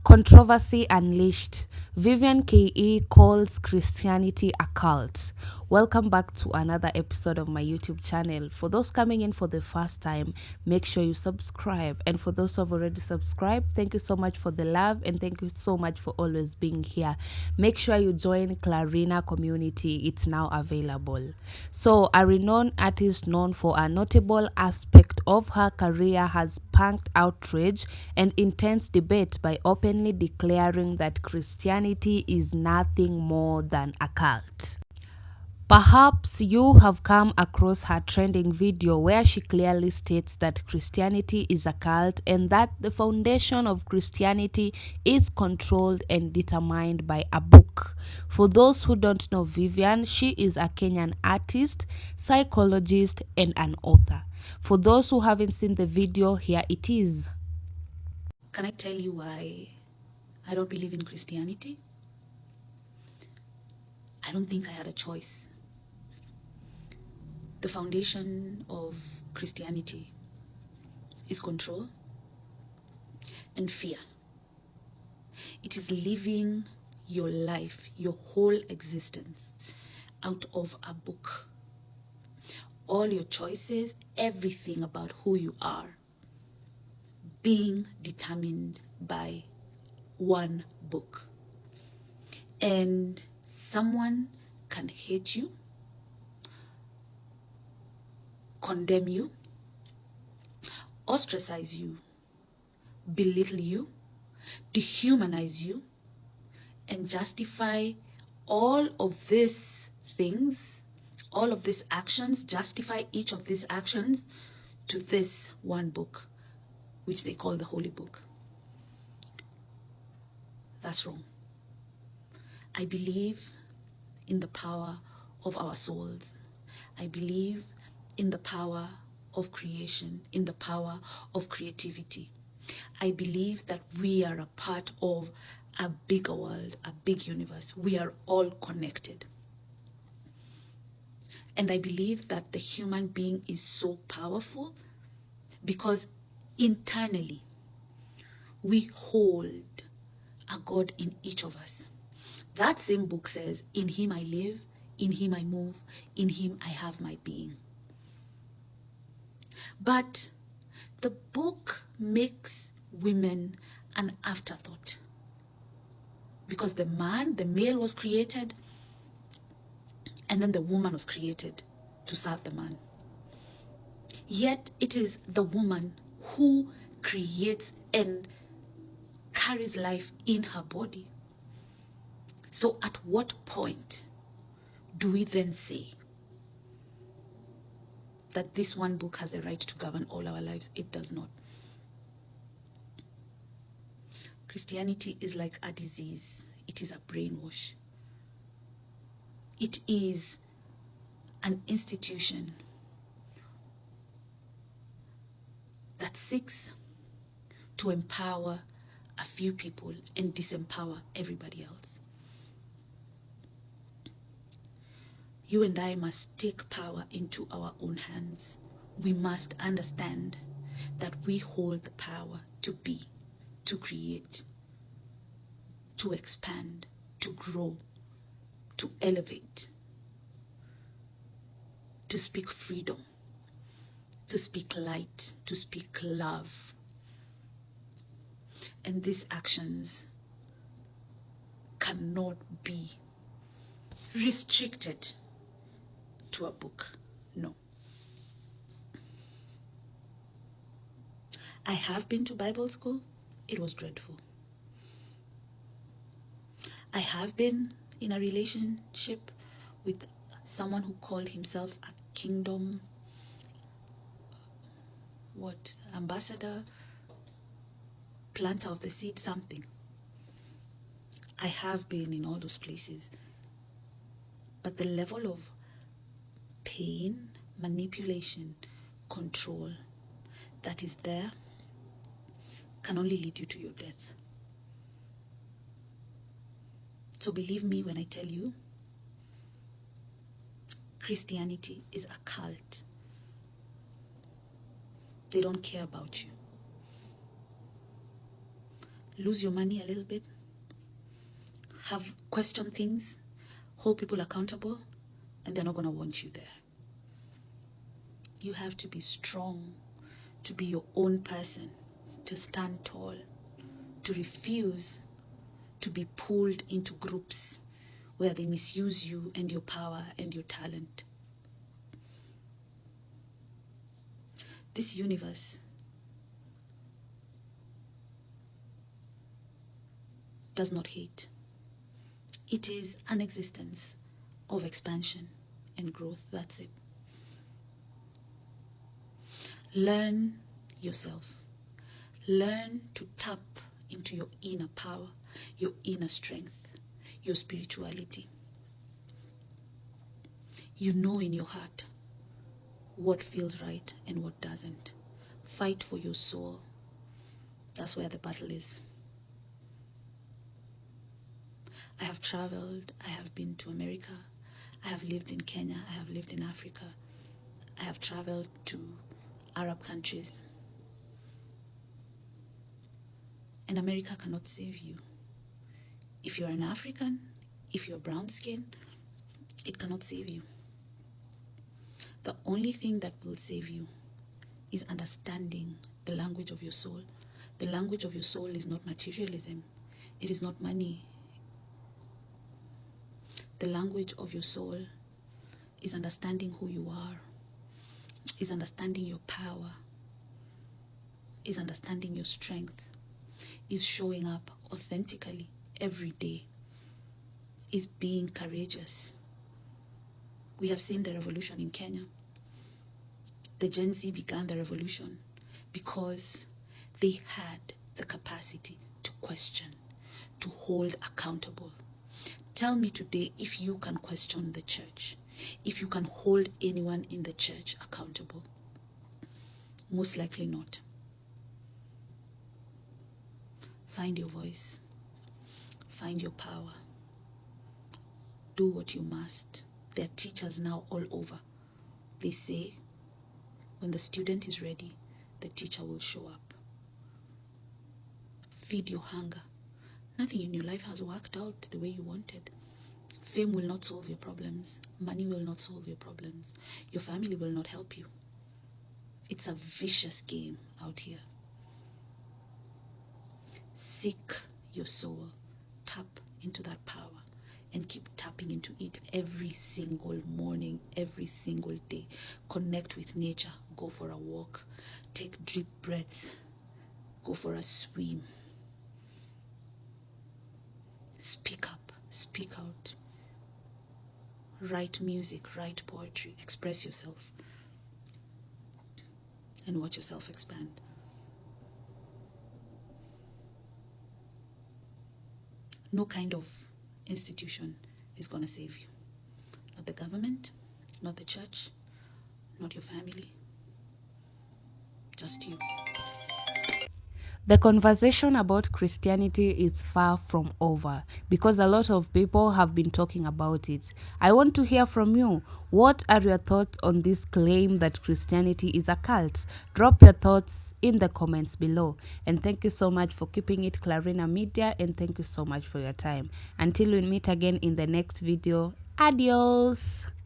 Controversy unleashed. Vivian Kenya calls Christianity a cult. Welcome back to another episode of my YouTube channel. For those coming in for the first time, make sure you subscribe. And for those who have already subscribed, thank you so much for the love and thank you so much for always being here. Make sure you join Clarina community. It's now available. So, a renowned artist known for a notable aspect of her career has sparked outrage and intense debate by openly declaring that Christianity is nothing more than a cult. Perhaps you have come across her trending video where she clearly states that Christianity is a cult and that the foundation of Christianity is controlled and determined by a book. For those who don't know Vivian, she is a Kenyan artist, psychologist, and an author. For those who haven't seen the video, here it is. Can I tell you why I don't believe in Christianity? I don't think I had a choice. The foundation of Christianity is control and fear. It is living your life, your whole existence, out of a book. All your choices, everything about who you are, being determined by one book. And someone can hate you, condemn you, ostracize you, belittle you, dehumanize you, and justify all of these things, all of these actions, justify each of these actions to this one book, which they call the Holy Book. That's wrong. I believe in the power of our souls. I believe in the power of creation, in the power of creativity. I believe that we are a part of a bigger world, a big universe. We are all connected. And I believe that the human being is so powerful because internally we hold a God in each of us. That same book says, in him I live, in him I move, in him I have my being. But the book makes women an afterthought. Because the male was created, and then the woman was created to serve the man. Yet it is the woman who creates and carries life in her body. So at what point do we then say that this one book has the right to govern all our lives? It does not. Christianity is like a disease. It is a brainwash. It is an institution that seeks to empower a few people and disempower everybody else. You and I must take power into our own hands. We must understand that we hold the power to be, to create, to expand, to grow, to elevate, to speak freedom, to speak light, to speak love. And these actions cannot be restricted to a book. No. I have been to Bible school. It was dreadful. I have been in a relationship with someone who called himself a kingdom ambassador, planter of the seed, something. I have been in all those places. But the level of pain, manipulation, control that is there can only lead you to your death. So believe me when I tell you, Christianity is a cult. They don't care about you. lose your money a little bit, question things, hold people accountable, and they're not going to want you there. You have to be strong, to be your own person, to stand tall, to refuse to be pulled into groups where they misuse you and your power and your talent. This universe does not hate. It is an existence of expansion and growth. That's it. Learn yourself. Learn to tap into your inner power, your inner strength, your spirituality. You know in your heart what feels right and what doesn't. Fight for your soul. That's where the battle is. I have traveled. I have been to America. I have lived in Kenya. I have lived in Africa. I have traveled to Arab countries. And America cannot save you. If you're an African, if you're brown skin, it cannot save you. The only thing that will save you is understanding the language of your soul. The language of your soul is not materialism. It is not money. The language of your soul is understanding who you are, is understanding your power, is understanding your strength, is showing up authentically every day, is being courageous. We have seen the revolution in Kenya. The Gen Z began the revolution because they had the capacity to question, to hold accountable. Tell me today if you can question the church, if you can hold anyone in the church accountable. Most likely not. Find your voice. Find your power. Do what you must. There are teachers now all over. They say, when the student is ready, the teacher will show up. Feed your hunger. Nothing in your life has worked out the way you wanted. Fame will not solve your problems. Money will not solve your problems. Your family will not help you. It's a vicious game out here. Seek your soul. Tap into that power and keep tapping into it every single morning, every single day. Connect with nature. Go for a walk. Take deep breaths. Go for a swim. Speak up. Speak out. Write music. Write poetry. Express yourself. And watch yourself expand. No kind of institution is going to save you. Not the government, not the church, not your family. Just you. The conversation about Christianity is far from over because a lot of people have been talking about it. I want to hear from you. What are your thoughts on this claim that Christianity is a cult? Drop your thoughts in the comments below. And thank you so much for keeping it Clarina Media, and thank you so much for your time. Until we meet again in the next video, adios.